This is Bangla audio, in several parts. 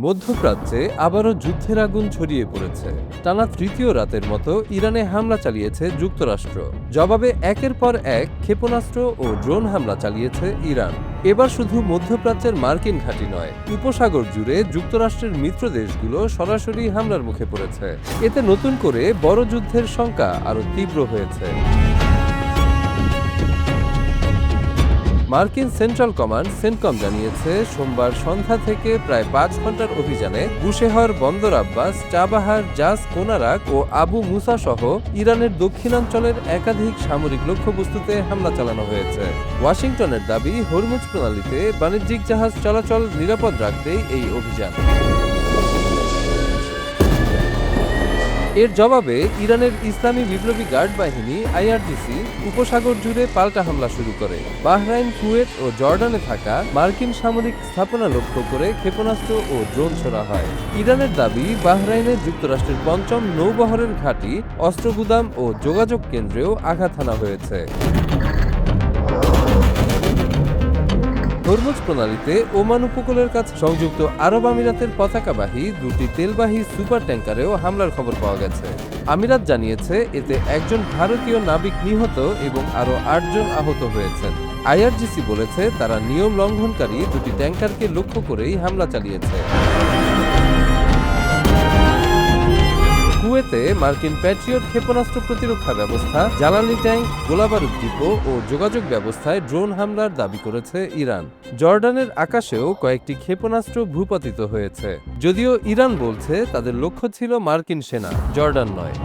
মধ্যপ্রাচ্যে আবারও যুদ্ধের আগুন ছড়িয়ে পড়েছে। টানা তৃতীয় রাতের মতো ইরানে হামলা চালিয়েছে যুক্তরাষ্ট্র। জবাবে একের পর এক ক্ষেপণাস্ত্র ও ড্রোন হামলা চালিয়েছে ইরান। এবার শুধু মধ্যপ্রাচ্যের মার্কিন ঘাঁটি নয়, উপসাগর জুড়ে যুক্তরাষ্ট্রের মিত্র দেশগুলো সরাসরি হামলার মুখে পড়েছে। এতে নতুন করে বড় যুদ্ধের শঙ্কা আরও তীব্র হয়েছে। মার্কিন সেন্ট্রাল কমান্ড সেন্টকম জানিয়েছে, সোমবার সন্ধ্যা থেকে প্রায় 5 ঘন্টার অভিযানে বুশেহর, বন্দর আব্বাস, চাবাহার, জাস, কোনারাক ও আবু মুসা সহ ইরানের দক্ষিণাঞ্চলের একাধিক সামরিক লক্ষ্যবস্তুতে হামলা চালানো হয়েছে। ওয়াশিংটনের দাবি, হরমুজ প্রণালীতে বাণিজ্যিক জাহাজ চলাচল নিরাপদ রাখতেই এই অভিযান। এর জবাবে ইরানের ইসলামী বিপ্লবী গার্ড বাহিনী আইআরজিসি উপসাগর জুড়ে পাল্টা হামলা শুরু করে। বাহরাইন, কুয়েত ও জর্ডানে থাকা মার্কিন সামরিক স্থাপনা লক্ষ্য করে ক্ষেপণাস্ত্র ও ড্রোন ছোড়া হয়। ইরানের দাবি, বাহরাইনে যুক্তরাষ্ট্রের ৫ম নৌবহরের ঘাঁটি, অস্ত্রগুদাম ও যোগাযোগ কেন্দ্রেও আঘাত হানা হয়েছে। হরমুজ প্রণালীতে ওমান উপকূলের কাছে সংযুক্ত আরব আমিরাতের পতাকাবাহী দুটি তেলবাহী সুপার ট্যাঙ্কারেও হামলার খবর পাওয়া গেছে। আমিরাত জানিয়েছে, এতে একজন ভারতীয় নাবিক নিহত এবং আরও ৮ জন আহত হয়েছেন। আইআরজিসি বলেছে, তারা নিয়ম লঙ্ঘনকারী দুটি ট্যাঙ্কারকে লক্ষ্য করেই হামলা চালিয়েছে। কুয়েতে মার্কিন প্যাট্রিয়ট ক্ষেপণাস্ত্র প্রতিরক্ষা ব্যবস্থা, জ্বালানি ট্যাঙ্ক, গোলাবারুদ ডিপো ও যোগাযোগ ব্যবস্থায় ড্রোন হামলার দাবি করেছে ইরান। জর্ডানের আকাশেও কয়েকটি ক্ষেপণাস্ত্র ভূপাতিত হয়েছে। যদিও ইরান বলছে, তাদের লক্ষ্য ছিল মার্কিন সেনা, জর্ডান নয়।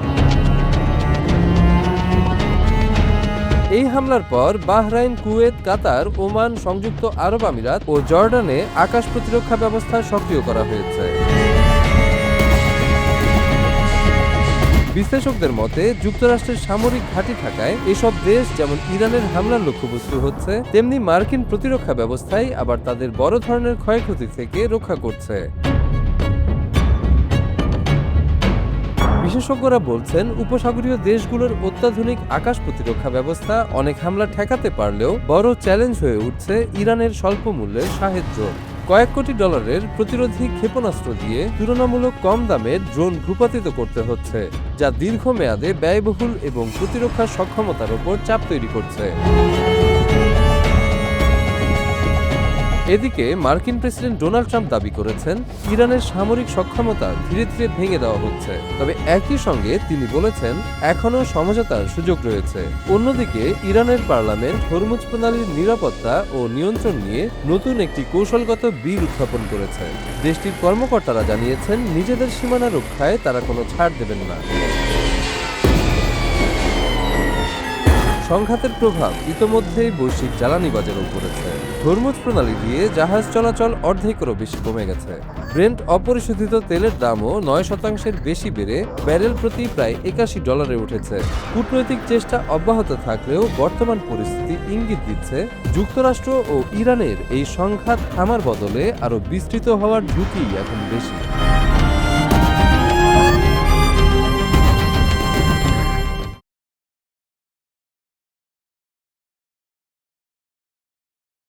এই হামলার পর বাহরাইন, কুয়েত, কাতার, ওমান, সংযুক্ত আরব আমিরাত ও জর্ডানে আকাশ প্রতিরক্ষা ব্যবস্থা সক্রিয় করা হয়েছে। বিশ্লেষকদের মতে, যুক্তরাষ্ট্রের সামরিক ঘাঁটি থাকায় এসব দেশ যেমন ইরানের হামলার লক্ষ্যবস্তু হচ্ছে, তেমনি মার্কিন প্রতিরক্ষা ব্যবস্থায় আবার তাদের বড় ধরনের ক্ষয়ক্ষতি থেকে রক্ষা করছে। বিশেষজ্ঞরা বলছেন, উপসাগরীয় দেশগুলোর অত্যাধুনিক আকাশ প্রতিরক্ষা ব্যবস্থা অনেক হামলা ঠেকাতে পারলেও বড় চ্যালেঞ্জ হয়ে উঠছে ইরানের স্বল্প মূল্যের শাহেদ ড্রোন। কয়েক কোটি ডলারের প্রতিরোধী ক্ষেপণাস্ত্র দিয়ে তুলনামূলক কম দামে ড্রোন ভূপাতিত করতে হচ্ছে, যা দীর্ঘমেয়াদে ব্যয়বহুল এবং প্রতিরক্ষা সক্ষমতার উপর চাপ তৈরি করছে। এদিকে মার্কিন প্রেসিডেন্ট ডোনাল্ড ট্রাম্প দাবি করেছেন, ইরানের সামরিক সক্ষমতা ধীরে ধীরে ভেঙে দেওয়া হচ্ছে। তবে একই সঙ্গে তিনি বলেছেন, এখনও সমঝোতার সুযোগ রয়েছে। অন্যদিকে ইরানের পার্লামেন্ট হরমুজ প্রণালীর নিরাপত্তা ও নিয়ন্ত্রণ নিয়ে নতুন একটি কৌশলগত বিল উত্থাপন করেছে। দেশটির কর্মকর্তারা জানিয়েছেন, নিজেদের সীমানা রক্ষায় তারা কোনো ছাড় দেবেন না। সংঘাতের প্রভাব ইতোমধ্যেই বৈশ্বিক জ্বালানি বাজারেও পড়েছে। হরমুজ প্রণালী দিয়ে জাহাজ চলাচল অর্ধেকেরও বেশি কমে গেছে। ব্রেন্ট অপরিশোধিত তেলের দামও ৯% বেশি বেড়ে ব্যারেল প্রতি প্রায় $৮১ উঠেছে। কূটনৈতিক চেষ্টা অব্যাহত থাকলেও বর্তমান পরিস্থিতি ইঙ্গিত দিচ্ছে, যুক্তরাষ্ট্র ও ইরানের এই সংঘাত থামার বদলে আরও বিস্তৃত হওয়ার ঝুঁকি এখন বেশি।